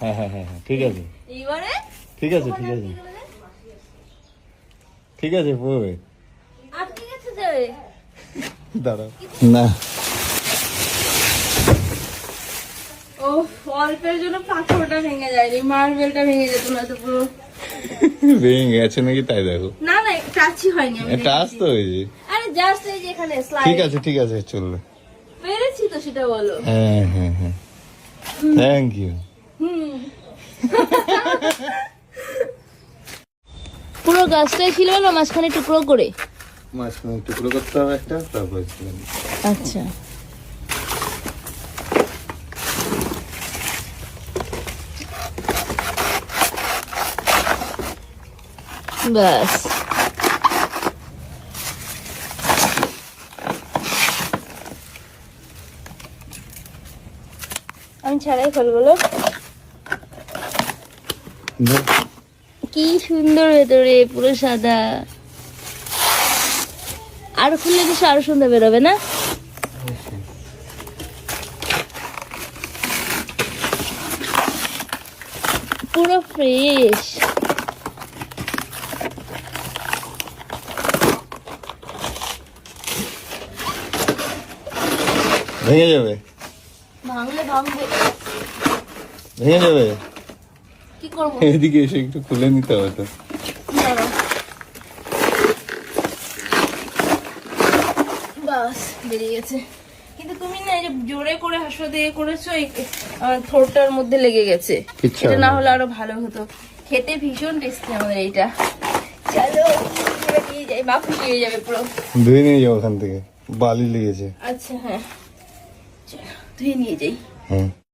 হ্যাঁ হ্যাঁ হ্যাঁ ঠিক আছে এইবারে ঠিক আছে ঠিক আছে ঠিক আছে বই আটকে গেছে যাবে দাঁড়াও না ও অল্পের জন্য পাথরটা ভেঙে যায়নি, মার্বেলটা ভেঙে যেত না তো পুরো। ভেঙে গেছে নাকি তাই দেখো না না টাচই হয়নি, আমি টাচ দেখেছি। তো হয়েছে আরে জাস্ট এই যে এখানে স্লাইড। ঠিক আছে চলবে পেরেছি তো, সেটা বলো। হ্যাঁ হ্যাঁ হ্যাঁ থ্যাংক ইউ পুরো গাছটাই ছিল না মাঝখানে টুকরো করে? মাঝখানে টুকরো করতে হবে একটা, তারপর আচ্ছা বাস। আমি ছাড়াই ফলগুলো। কি সুন্দর ভেতরে, পুরো সাদা। আর খুললে কিছু আরো সুন্দর বেরোবে না? পুরো ফ্রেশ। ভেঙে যাবে ভাঙলে ভাঙবে, ভেঙে যাবে। কি করবো? এদিকে এসে একটু খুলে নিতে হবে তো। দাঁড়াও। বাস বেরিয়ে গেছে, কিন্তু তুমি না এই যে জোরে করে হাসপা দিয়ে করেছো, এই থোড়টার মধ্যে লেগে গেছে। কিচ্ছু এটা না হবে না। হলে আরো ভালো হতো। খেতে ভীষণ টেস্টি আমাদের এইটা। চলো এবার নিয়ে যাই, মা খুশি হয়ে যাবে পুরো। ধুয়ে নিয়ে যাও ওখান থেকে, বালি লেগেছে। আচ্ছা হ্যাঁ, চলো ধুয়ে নিয়ে যাই। হ্যাঁ